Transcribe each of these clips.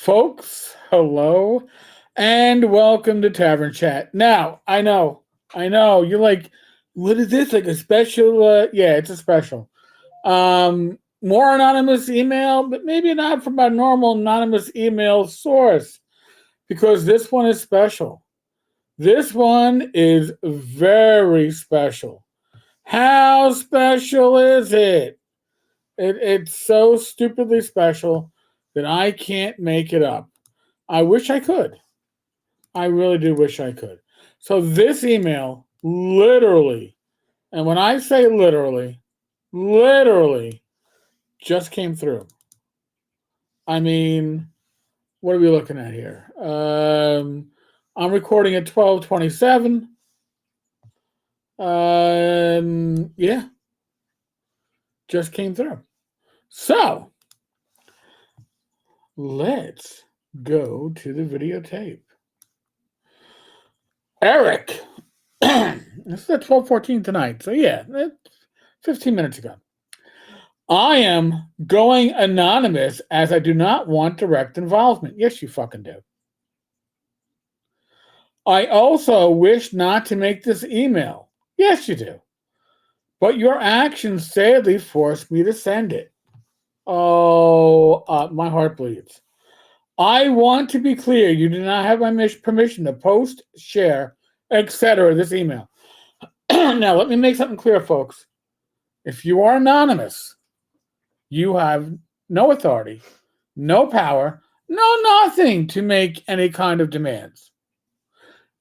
Folks, hello, and welcome to Tavern Chat. Now, you're like, what is this? Like a special? Yeah, it's a special. More anonymous email, but maybe not from a normal anonymous email source, because this one is special. This one is very special. How special is it? It's so stupidly special that I can't make it up. I wish I could. I really do wish I could. So this email literally, and when I say literally just came through. I mean, what are we looking at here? I'm recording at 12:27. Yeah, just came through. So let's go to the videotape. Eric, this is at 12:14 tonight. So yeah, 15 minutes ago. I am going anonymous as I do not want direct involvement. Yes, you fucking do. I also wish not to make this email. Yes, you do. But your actions sadly forced me to send it. Oh, my heart bleeds. I want to be clear. You do not have my permission to post, share, etc. this email. Now, let me make something clear, folks. If you are anonymous, you have no authority, no power, no nothing to make any kind of demands.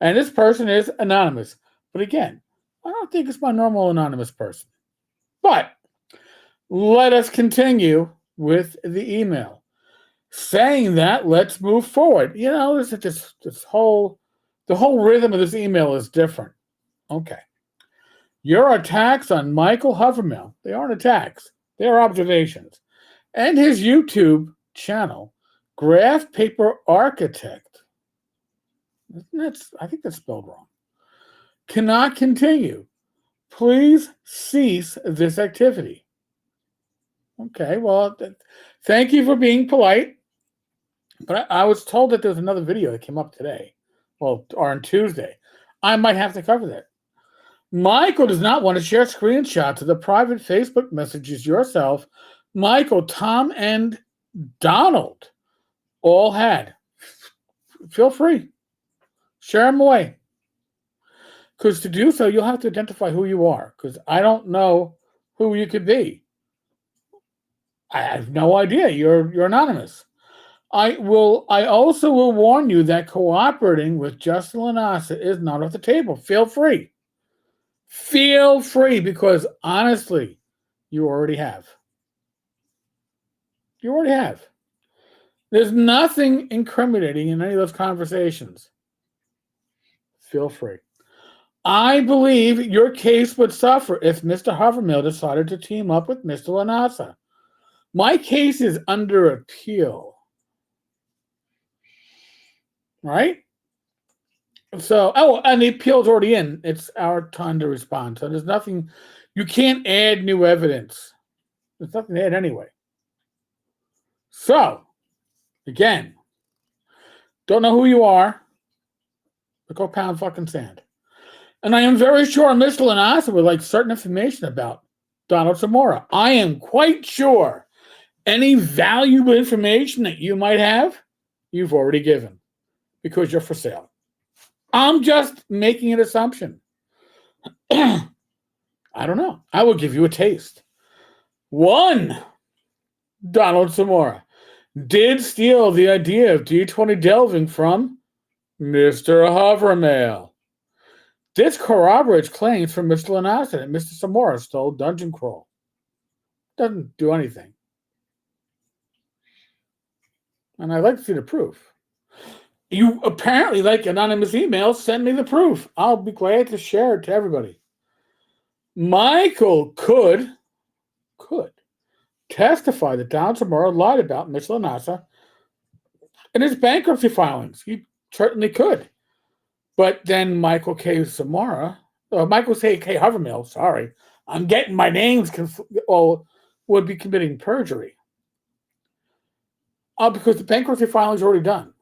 And this person is anonymous. But again, I don't think it's my normal anonymous person. But let us continue with the email. Saying that, let's move forward. You know, the whole rhythm of this email is different. Okay. Your attacks on Michael Hovermill, they aren't attacks, they're observations, and his YouTube channel, Graph Paper Architect, I think that's spelled wrong, cannot continue. Please cease this activity. Okay, well, thank you for being polite, but I was told that there's another video that came up today, or on Tuesday. I might have to cover that. Michael does not want to share screenshots of the private Facebook messages yourself, Michael, Tom, and Donald all had. Feel free. Share them away. Because to do so, you'll have to identify who you are. Because I don't know who you could be. I have no idea. You're anonymous. I also will warn you that cooperating with Justin Lanasa is not off the table. Feel free. Feel free, because honestly, you already have. You already have. There's nothing incriminating in any of those conversations. Feel free. I believe your case would suffer if Mr. Hovermill decided to team up with Mr. Lanasa. My case is under appeal. Right? So, and the appeal's already in. It's our time to respond. So there's nothing, you can't add new evidence. There's nothing to add anyway. So, again, don't know who you are, but go pound fucking sand. And I am very sure Mr. Lanasa would like certain information about Donald Zamora. I am quite sure any valuable information that you might have, you've already given, because you're for sale. I'm just making an assumption. I don't know. I will give you a taste. 1, Donald Zamora did steal the idea of D20 delving from Mr. Hovermail. This corroborates claims from Mr. Lanasa that Mr. Zamora stole Dungeon Crawl. Doesn't do anything. And I'd like to see the proof. You apparently like anonymous emails. Send me the proof. I'll be glad to share it to everybody. Michael could testify that Donald Zamora lied about Mr. Lanasa in his bankruptcy filings. He certainly could. But then Michael K. Hovermill, sorry, I'm getting my names would be committing perjury. Because the bankruptcy filing is already done.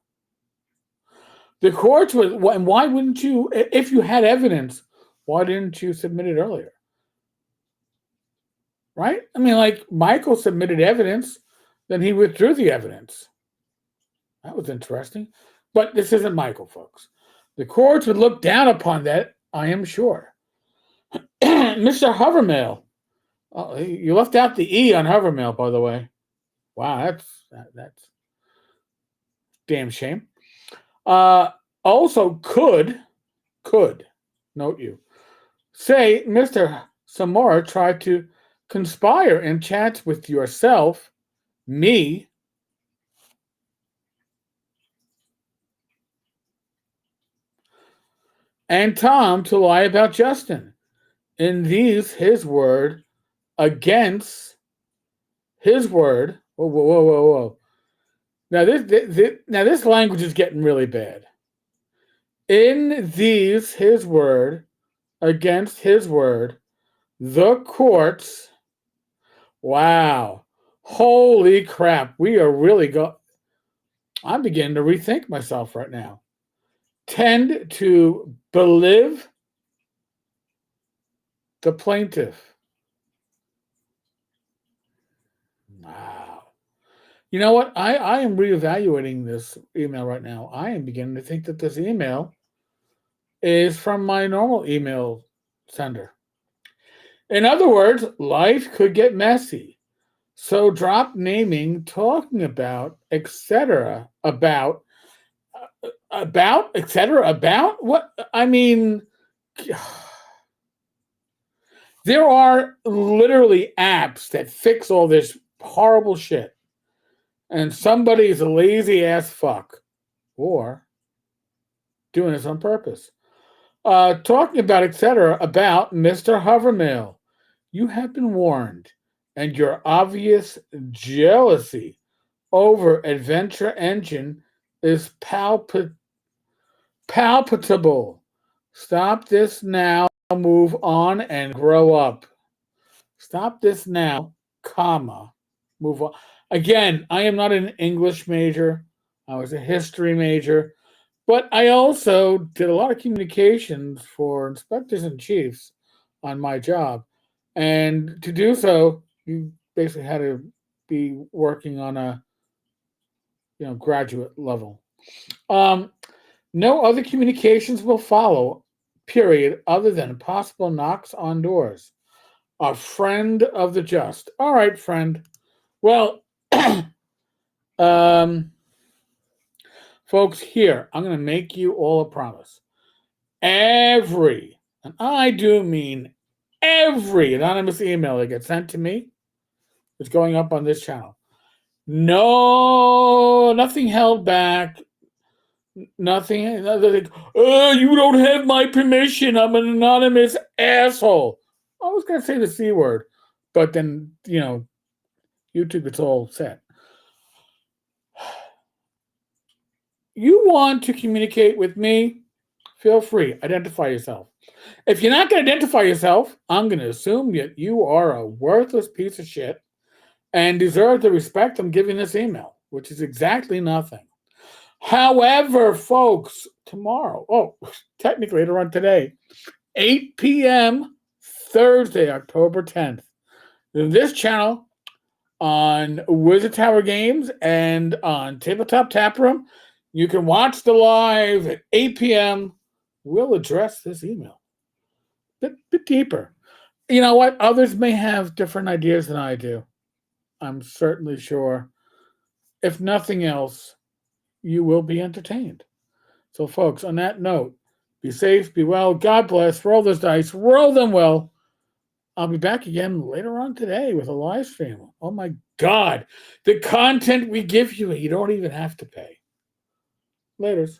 The courts would, and why wouldn't you, if you had evidence, why didn't you submit it earlier? Right? I mean, like Michael submitted evidence, then he withdrew the evidence. That was interesting. But this isn't Michael, folks. The courts would look down upon that, I am sure. Mr. Hovermail. Oh, you left out the E on Hovermail, by the way. Wow, that's damn shame. Also could, note you, say Mr. Samora tried to conspire in chats with yourself, me, and Tom to lie about Justin. In these, his word against his word. Whoa. Now this language is getting really bad. In these, his word against his word, the courts. Wow. Holy crap. We are really I'm beginning to rethink myself right now. Tend to believe the plaintiff. Wow. You know what? I am reevaluating this email right now. I am beginning to think that this email is from my normal email sender. In other words, life could get messy. So drop naming, talking about, etc. About etc. About what? I mean, there are literally apps that fix all this horrible shit. And somebody's a lazy ass fuck. Or doing this on purpose. Talking about, etc., about Mr. Hovermail. You have been warned, and your obvious jealousy over Adventure Engine is palpable. Stop this now, move on, and grow up. Stop this now, comma, move on. Again, I am not an English major. I was a history major. But I also did a lot of communications for inspectors and chiefs on my job. And to do so, you basically had to be working on a graduate level. No other communications will follow, period, other than possible knocks on doors. A friend of the just. All right, friend. Well, folks, here, I'm going to make you all a promise. Every, and I do mean every anonymous email that gets sent to me is going up on this channel. No, nothing held back. Nothing. Like, oh, you don't have my permission. I'm an anonymous asshole. I was going to say the C word, but then, YouTube gets all set. You want to communicate with me? Feel free. Identify yourself. If you're not going to identify yourself, I'm going to assume that you are a worthless piece of shit and deserve the respect I'm giving this email, which is exactly nothing. However, folks, tomorrow, technically later on today, 8 p.m. Thursday, October 10th, this channel on Wizard Tower Games and on Tabletop Taproom, you can watch the live at 8 p.m. We'll address this email a bit deeper. You know what? Others may have different ideas than I do. I'm certainly sure. If nothing else, you will be entertained. So, folks, on that note, be safe, be well, God bless, roll those dice, roll them well. I'll be back again later on today with a live stream. Oh my God, the content we give you, you don't even have to pay. Laters.